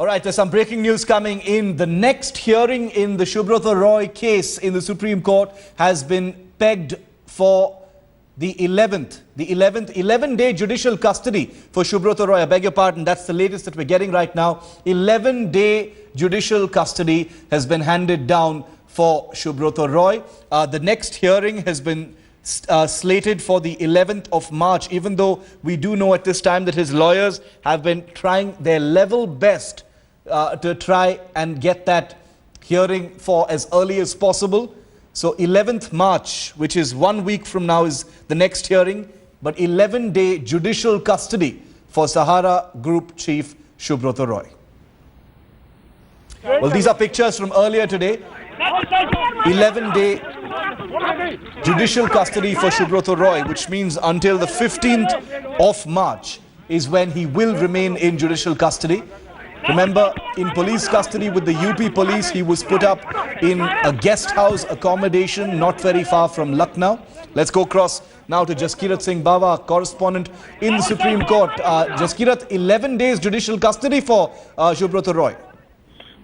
All right, there's some breaking news coming in. The next hearing in the Subrata Roy case in the Supreme Court has been pegged for the 11-day judicial custody for Subrata Roy. I beg your pardon, that's the latest that we're getting right now. 11-day judicial custody has been handed down for Subrata Roy. The next hearing has been slated for the 11th of March, even though we do know at this time that his lawyers have been trying their level best to try and get that hearing for as early as possible. So 11th March, which is 1 week from now, is the next hearing, but 11-day judicial custody for Sahara Group Chief Subrata Roy. Well, these are pictures from earlier today. 11-day judicial custody for Subrata Roy, which means until the 15th of March is when he will remain in judicial custody. Remember, in police custody with the UP police, he was put up in a guest house accommodation not very far from Lucknow. Let's go across now to Jaskirat Singh Bawa, correspondent in the Supreme Court. Jaskirat, 11 days judicial custody for Subrata Roy.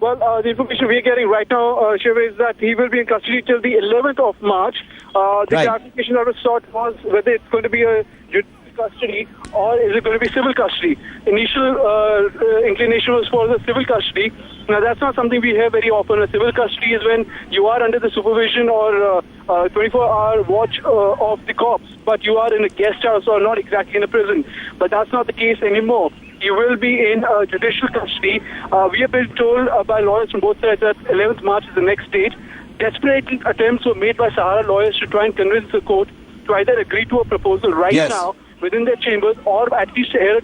Well, the information we're getting right now, Shiva, is that he will be in custody till the 11th of March. The clarification that was sought was whether it's going to be a judicial custody or is it going to be civil custody. Initial inclination was for the civil custody. Now, that's not something we hear very often. A civil custody is when you are under the supervision or 24-hour watch of the cops, but you are in a guest house or not exactly in a prison. But that's not the case anymore. You will be in judicial custody. We have been told by lawyers from both sides that 11th March is the next date. Desperate attempts were made by Sahara lawyers to try and convince the court to either agree to a proposal right now within their chambers or at least hear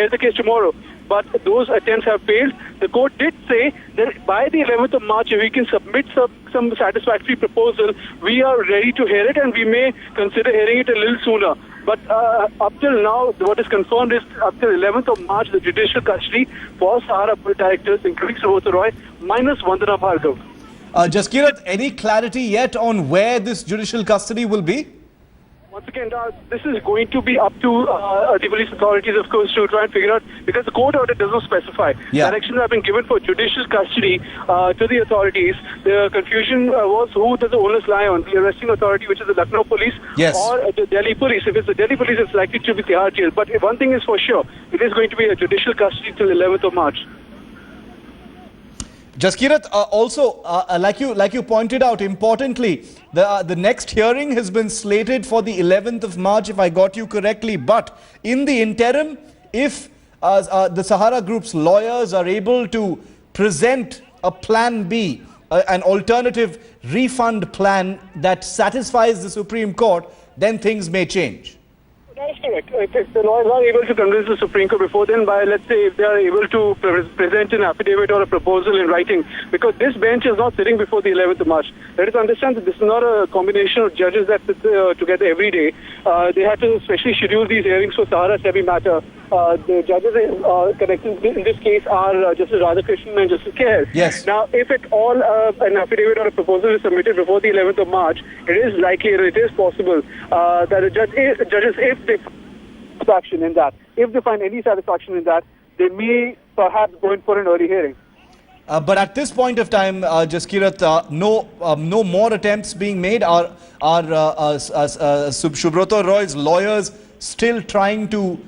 the case tomorrow. But those attempts have failed. The court did say that by the 11th of March, if we can submit some satisfactory proposal, we are ready to hear it and we may consider hearing it a little sooner. But up till now, what is confirmed is up till 11th of March, the judicial custody for Sahara directors, including Subrata Roy, minus Vandana Bhargav. Jaskirat, any clarity yet on where this judicial custody will be? Once again, this is going to be up to the police authorities, of course, to try and figure out, because the court order does not specify. Directions have been given for judicial custody to the authorities. The confusion was who does the onus lie on, the arresting authority, which is the Lucknow police, or the Delhi police. If it's the Delhi police, it's likely to be Tihar jail. But one thing is for sure, it is going to be a judicial custody till 11th of March. Jaskirat, also, like you pointed out, importantly, the next hearing has been slated for the 11th of March, if I got you correctly. But in the interim, if the Sahara Group's lawyers are able to present a plan B, an alternative refund plan that satisfies the Supreme Court, then things may change. That is correct. If the lawyers are able to convince the Supreme Court before then, by, let's say, if they are able to present an affidavit or a proposal in writing, because this bench is not sitting before the 11th of March. Let us understand that this is not a combination of judges that sit together every day. They had to specially schedule these hearings for Sahara every matter. The judges connected in this case are Justice Radhakrishnan and Justice Kher. Yes. Now, if at all an affidavit or a proposal is submitted before the 11th of March, it is likely, it is possible that the judges, if they find satisfaction in that, if they find any satisfaction in that, they may perhaps go in for an early hearing. But at this point of time, Jaskirat, no more attempts being made. Are Subrata Roy's lawyers still trying to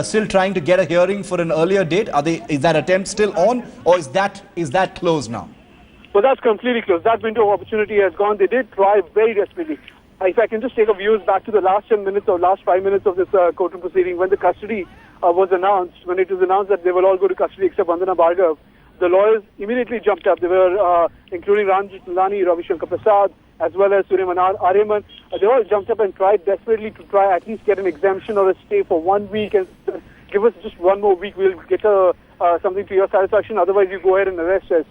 still trying to get a hearing for an earlier date? Is that attempt still on, or is that closed now? Well, that's completely closed. That window of opportunity has gone. They did try very desperately. If I can just take a views back to the last 10 minutes or last 5 minutes of this courtroom proceeding, when the custody was announced, when it was announced that they will all go to custody except Vandana Bhargav, the lawyers immediately jumped up. They were, including Ranjit Nilani, Ravi Shankar Prasad, as well as Suleiman Aryaman. They all jumped up and tried desperately to try at least get an exemption or a stay for 1 week and give us just one more week. We'll get something to your satisfaction. Otherwise, you go ahead and arrest us.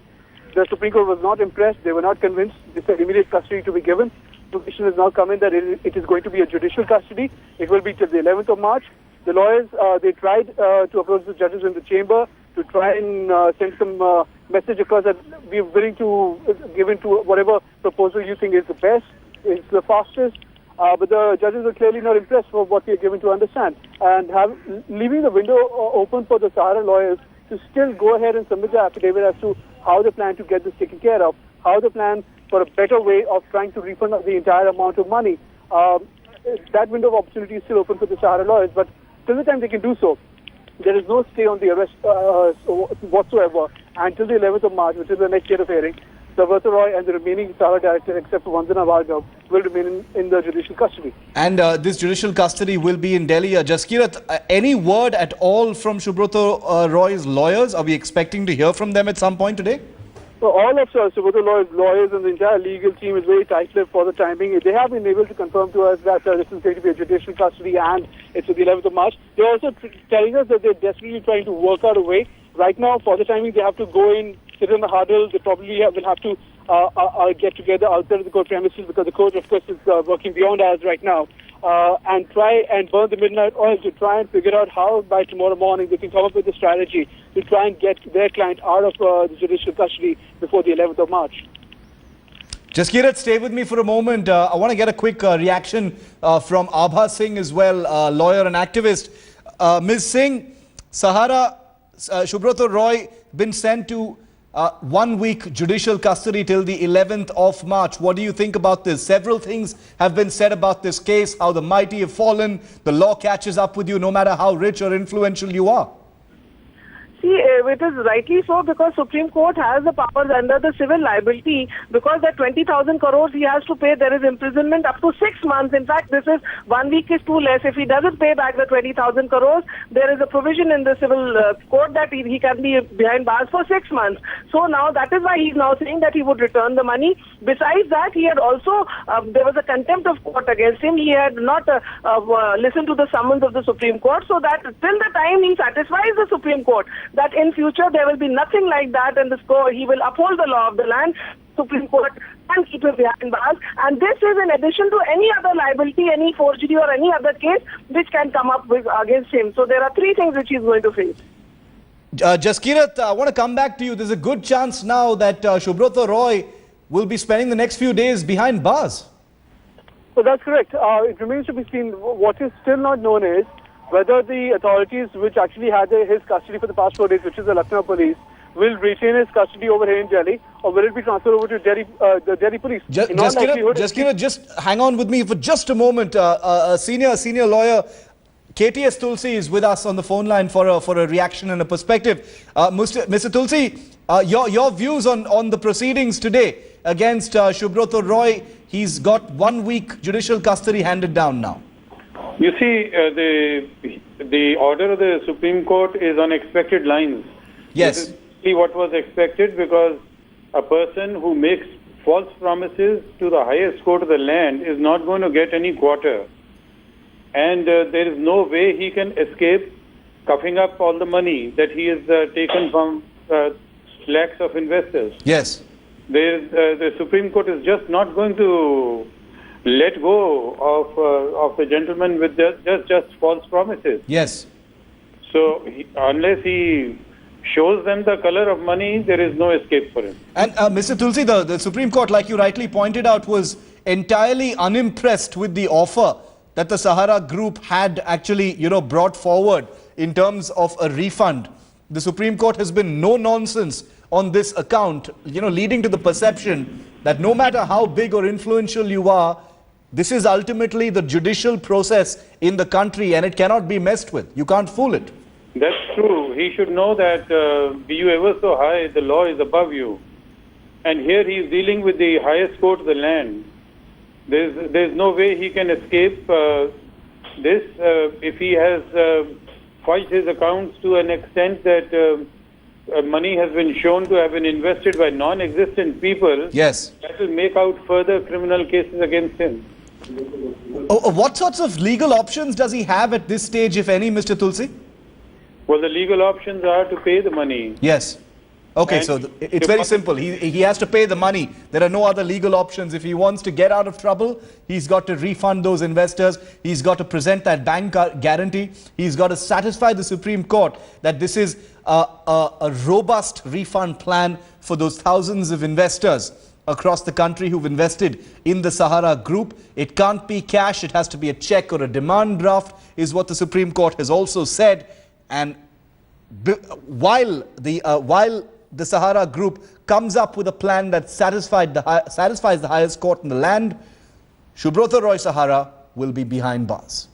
The Supreme Court was not impressed. They were not convinced. They said immediate custody to be given. The position has now come in that it is going to be a judicial custody. It will be till the 11th of March. The lawyers, they tried to approach the judges in the chamber to try and send some message across that we're willing to give in to whatever proposal you think is the best, is the fastest. But the judges are clearly not impressed with what we are given to understand. And leaving the window open for the Sahara lawyers to still go ahead and submit the affidavit as to how they plan to get this taken care of, how they plan for a better way of trying to refund the entire amount of money. That window of opportunity is still open for the Sahara lawyers, but till the time they can do so, there is no stay on the arrest whatsoever until the 11th of March, which is the next date of hearing. Subrata Roy and the remaining Sahara directors, except for Vandana Bhargav, will remain in the judicial custody. And this judicial custody will be in Delhi. Jaskirat, any word at all from Subrata Roy's lawyers? Are we expecting to hear from them at some point today? So all of Subrata Roy's lawyers and the entire legal team is very tight-lipped for the time being. They have been able to confirm to us that this is going to be a judicial custody and it's on the 11th of March. They're also telling us that they're desperately trying to work out a way. Right now, for the time being, they have to go in, sit in the huddle. They probably will have to get together outside of the court premises because the court, of course, is working beyond hours right now. And try and burn the midnight oil to try and figure out how by tomorrow morning they can come up with a strategy to try and get their client out of the judicial custody before the 11th of March. Jaskirat, stay with me for a moment. I want to get a quick reaction from Abha Singh as well, lawyer and activist. Ms. Singh, Subrata Roy been sent to 1 week judicial custody till the 11th of March. What do you think about this? Several things have been said about this case, how the mighty have fallen, the law catches up with you no matter how rich or influential you are. See, it is rightly so because Supreme Court has the powers under the civil liability because that 20,000 crores he has to pay, there is imprisonment up to 6 months. In fact, this is 1 week is too less. If he doesn't pay back the 20,000 crores, there is a provision in the civil court that he can be behind bars for 6 months. So now that is why he is now saying that he would return the money. Besides that, he had also, there was a contempt of court against him. He had not listened to the summons of the Supreme Court, so that till the time he satisfies the Supreme Court that in future there will be nothing like that and he will uphold the law of the land, Supreme Court can keep him behind bars. And this is in addition to any other liability, any forgery or any other case which can come up against him. So there are 3 things which he is going to face. Jaskirat, I want to come back to you. There's a good chance now that Subrata Roy will be spending the next few days behind bars. So that's correct. It remains to be seen. What is still not known is whether the authorities which actually had his custody for the past 4 days, which is the Lucknow police, will retain his custody over here in Delhi, or will it be transferred over to the Delhi police? Jaskirat, just hang on with me for just a moment. A senior lawyer, KTS Tulsi, is with us on the phone line for a reaction and a perspective. Mr. Tulsi, your views on the proceedings today against Subrata Roy. He's got 1 week judicial custody handed down now. You see, the order of the Supreme Court is on expected lines. Yes. This is what was expected because a person who makes false promises to the highest court of the land is not going to get any quarter. And there is no way he can escape coughing up all the money that he has taken from lakhs of investors. Yes. The Supreme Court is just not going to let go of the gentleman with just false promises. Yes. So unless he shows them the color of money, there is no escape for him. And Mr. Tulsi, the Supreme Court, like you rightly pointed out, was entirely unimpressed with the offer that the Sahara Group had actually, brought forward in terms of a refund. The Supreme Court has been no nonsense on this account, leading to the perception that no matter how big or influential you are, this is ultimately the judicial process in the country and it cannot be messed with. You can't fool it. That's true. He should know that be you ever so high, the law is above you. And here he is dealing with the highest court of the land. There's no way he can escape this if he has fudged his accounts to an extent that money has been shown to have been invested by non-existent people. Yes. That will make out further criminal cases against him. What sorts of legal options does he have at this stage, if any, Mr. Tulsi? Well, the legal options are to pay the money. Yes. Okay, And so it's very simple. He has to pay the money. There are no other legal options. If he wants to get out of trouble, he's got to refund those investors. He's got to present that bank guarantee. He's got to satisfy the Supreme Court that this is a robust refund plan for those thousands of investors across the country who've invested in the Sahara Group. It can't be cash. It has to be a check or a demand draft, is what the Supreme Court has also said. And while the Sahara group comes up with a plan that satisfies the highest court in the land, Subrata Roy Sahara will be behind bars.